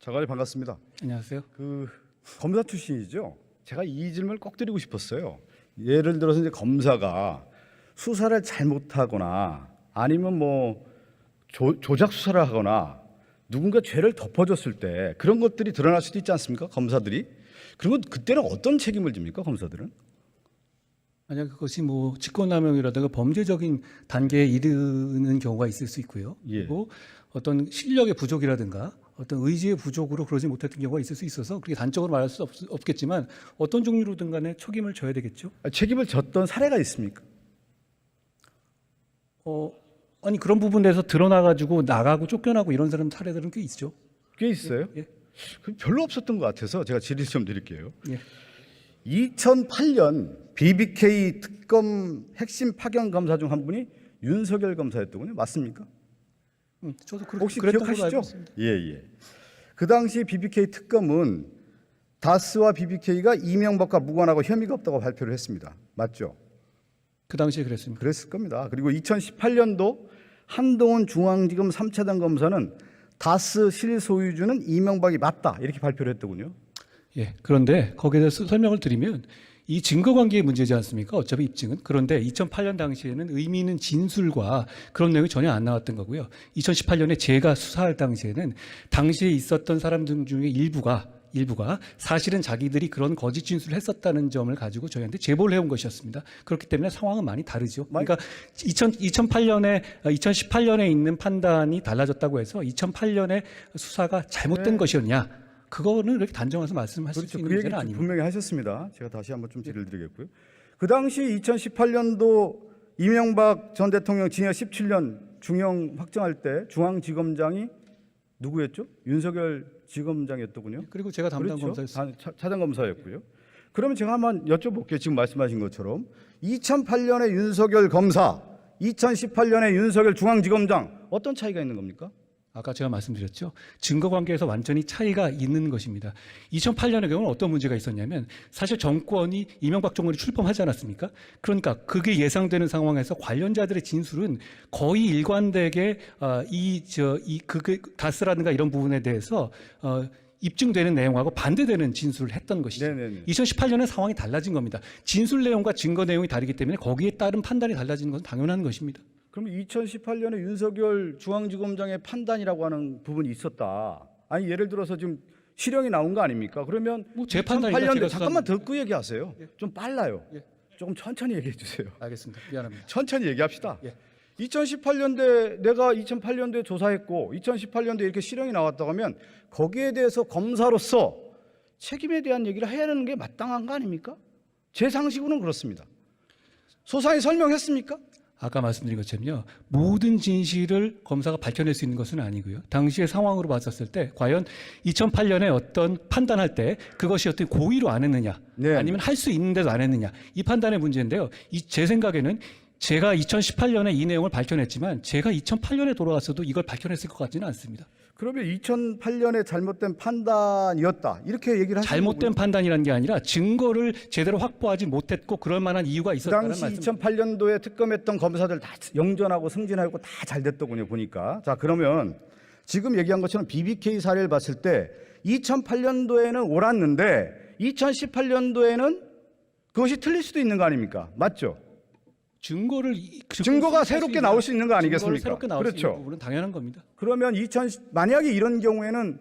장관님 반갑습니다. 안녕하세요. 검사 출신이죠. 제가 이 질문을 꼭 드리고 싶었어요. 예를 들어서 이제 검사가 수사를 잘못하거나 아니면 뭐 조작 수사를 하거나 누군가 죄를 덮어줬을 때 그런 것들이 드러날 수도 있지 않습니까? 검사들이. 그러면 그때는 어떤 책임을 집니까? 검사들은? 만약 그것이 뭐 직권남용이라든가 범죄적인 단계에 이르는 경우가 있을 수 있고요. 예. 그리고 어떤 실력의 부족이라든가 어떤 의지의 부족으로 그러지 못했던 경우가 있을 수 있어서 그렇게 단적으로 말할 수 없겠지만 어떤 종류로든 간에 책임을 져야 되겠죠. 책임을 졌던 사례가 있습니까? 아니 그런 부분에서 드러나가지고 나가고 쫓겨나고 이런 사람 사례들은 꽤 있죠. 꽤 있어요. 예. 별로 없었던 것 같아서 제가 질의 좀 드릴게요. 예. 2008년 BBK 특검 핵심 파견 검사 중 한 분이 윤석열 검사였더군요. 맞습니까? 저도 혹시 그랬던 걸로 알고 기억하시죠? 있습니다. 예. 그 당시 BBK 특검은 다스와 BBK가 이명박과 무관하고 혐의가 없다고 발표를 했습니다. 맞죠? 그 당시에 그랬습니다. 그랬을 겁니다. 그리고 2018년도 한동훈 중앙지검 3차장 검사는 다스 실소유주는 이명박이 맞다 이렇게 발표를 했더군요. 예. 그런데 거기에 대해서 설명을 드리면 이 증거관계의 문제지 않습니까? 어차피 입증은. 그런데 2008년 당시에는 의미 있는 진술과 그런 내용이 전혀 안 나왔던 거고요. 2018년에 제가 수사할 당시에는 당시에 있었던 사람들 중에 일부가 사실은 자기들이 그런 거짓 진술을 했었다는 점을 가지고 저희한테 제보를 해온 것이었습니다. 그렇기 때문에 상황은 많이 다르죠. 그러니까 2018년에 있는 판단이 달라졌다고 해서 2008년에 수사가 잘못된 것이었냐? 그거는 그렇게 단정해서 말씀하실 그렇죠. 수 있는 그 얘기 문제는 아닙니다. 분명히 하셨습니다. 제가 다시 한번 좀 질의를 드리겠고요. 그 당시 2018년도 이명박 전 대통령 징역 17년 중형 확정할 때 중앙지검장이 누구였죠? 윤석열 지검장이었더군요. 그리고 제가 담당 그렇죠. 검사였습니다. 차장 검사였고요. 그러면 제가 한번 여쭤볼게요. 지금 말씀하신 것처럼 2008년에 윤석열 검사, 2018년에 윤석열 중앙지검장 어떤 차이가 있는 겁니까? 아까 제가 말씀드렸죠. 증거관계에서 완전히 차이가 있는 것입니다. 2008년의 경우는 어떤 문제가 있었냐면 사실 정권이 이명박 정권이 출범하지 않았습니까? 그러니까 그게 예상되는 상황에서 관련자들의 진술은 거의 일관되게 다스라든가 이런 부분에 대해서 입증되는 내용하고 반대되는 진술을 했던 것이죠. 네네네. 2018년은 상황이 달라진 겁니다. 진술 내용과 증거 내용이 다르기 때문에 거기에 따른 판단이 달라지는 것은 당연한 것입니다. 그럼 2018년에 윤석열 중앙지검장의 판단이라고 하는 부분이 있었다. 아니 예를 들어서 지금 실형이 나온 거 아닙니까? 그러면 뭐 제 판단이니까 2008년에 제가 잠깐만 듣고 얘기하세요. 좀 빨라요. 예. 조금 천천히 얘기해 주세요. 알겠습니다. 미안합니다. 천천히 얘기합시다. 예. 2018년도에 내가 2008년도에 조사했고 2018년도에 이렇게 실형이 나왔다고 하면 거기에 대해서 검사로서 책임에 대한 얘기를 해야 하는 게 마땅한 거 아닙니까? 제 상식으로는 그렇습니다. 소상히 설명했습니까? 아까 말씀드린 것처럼요. 모든 진실을 검사가 밝혀낼 수 있는 것은 아니고요. 당시의 상황으로 봤었을 때 과연 2008년에 어떤 판단할 때 그것이 어떤 고의로 안 했느냐 네. 아니면 할 수 있는데도 안 했느냐 이 판단의 문제인데요. 제 생각에는 제가 2018년에 이 내용을 밝혀냈지만 제가 2008년에 돌아갔어도 이걸 밝혀냈을 것 같지는 않습니다. 그러면 2008년에 잘못된 판단이었다. 이렇게 얘기를 하시는 잘못된 판단이라는 게 아니라 증거를 제대로 확보하지 못했고 그럴 만한 이유가 그 있었다는 당시 말씀. 2008년도에 특검했던 검사들 다 영전하고 승진하고 다 잘 됐더군요. 보니까. 자, 그러면 지금 얘기한 것처럼 BBK 사례를 봤을 때 2008년도에는 옳았는데 2018년도에는 그것이 틀릴 수도 있는 거 아닙니까? 맞죠? 증거가 새롭게 나올 수 있는 거 아니겠습니까? 새롭게 나올 수 그렇죠. 있는 부분은 당연한 겁니다. 그러면 만약에 이런 경우에는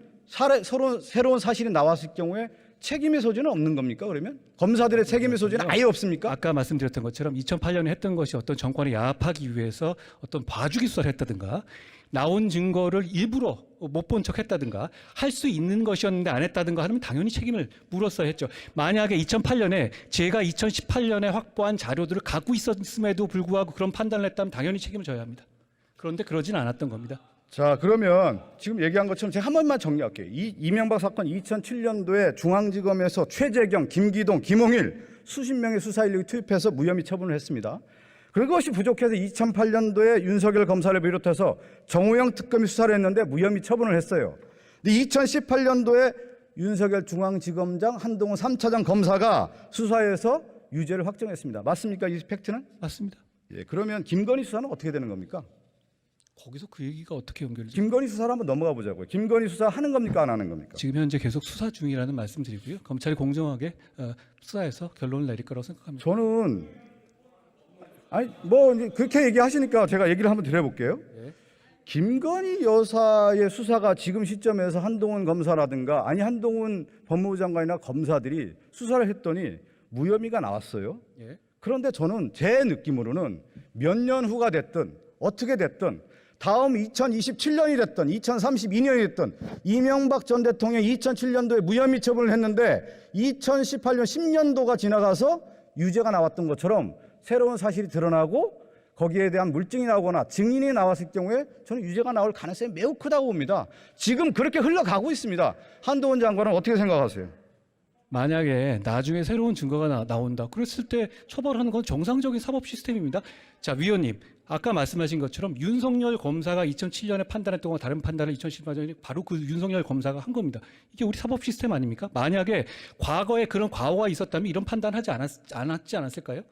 새로운 사실이 나왔을 경우에 책임의 소지는 없는 겁니까? 그러면 검사들의 책임의 소지는 아예 없습니까? 아까 말씀드렸던 것처럼 2008년에 했던 것이 어떤 정권에 야합하기 위해서 어떤 봐주기 수사를 했다든가 나온 증거를 일부러 못 본 척 했다든가 할 수 있는 것이었는데 안 했다든가 하면 당연히 책임을 물었어야 했죠. 만약에 2008년에 제가 2018년에 확보한 자료들을 갖고 있었음에도 불구하고 그런 판단을 했다면 당연히 책임을 져야 합니다. 그런데 그러진 않았던 겁니다. 자, 그러면 지금 얘기한 것처럼 제가 한 번만 정리할게요. 이명박 사건 2007년도에 중앙지검에서 최재경, 김기동, 김홍일 수십 명의 수사 인력이 투입해서 무혐의 처분을 했습니다. 그것이 부족해서 2008년도에 윤석열 검사를 비롯해서 정호영 특검이 수사를 했는데 무혐의 처분을 했어요. 근데 2018년도에 윤석열 중앙지검장 한동훈 3차장 검사가 수사해서 유죄를 확정했습니다. 맞습니까? 이 팩트는? 맞습니다. 예, 그러면 김건희 수사는 어떻게 되는 겁니까? 거기서 그 얘기가 어떻게 연결되죠? 김건희 수사를 한번 넘어가 보자고요. 김건희 수사 하는 겁니까 안 하는 겁니까? 지금 현재 계속 수사 중이라는 말씀드리고요. 검찰이 공정하게 수사해서 결론을 내릴 거라고 생각합니다. 저는 아니 뭐 이제 그렇게 얘기하시니까 제가 얘기를 한번 드려볼게요. 네. 김건희 여사의 수사가 지금 시점에서 한동훈 검사라든가 아니 한동훈 법무부 장관이나 검사들이 수사를 했더니 무혐의가 나왔어요. 예. 그런데 저는 제 느낌으로는 몇 년 후가 됐든 어떻게 됐든 다음 2027년이 됐든 2032년이 됐든 이명박 전 대통령이 2007년도에 무혐의 처분을 했는데 2018년 10년도가 지나가서 유죄가 나왔던 것처럼 새로운 사실이 드러나고 거기에 대한 물증이 나오거나 증인이 나왔을 경우에 저는 유죄가 나올 가능성이 매우 크다고 봅니다. 지금 그렇게 흘러가고 있습니다. 한동훈 장관은 어떻게 생각하세요? 만약에 나중에 새로운 증거가 나온다. 그랬을 때 처벌하는 건 정상적인 사법 시스템입니다. 자, 위원님. 아까 말씀하신 것처럼 윤석열 검사가 2007년에 판단했던 거 다른 판단을 2018년에 바로 그 윤석열 검사가 한 겁니다. 이게 우리 사법 시스템 아닙니까? 만약에 과거에 그런 과오가 있었다면 이런 판단하지 않았지 않았을까요?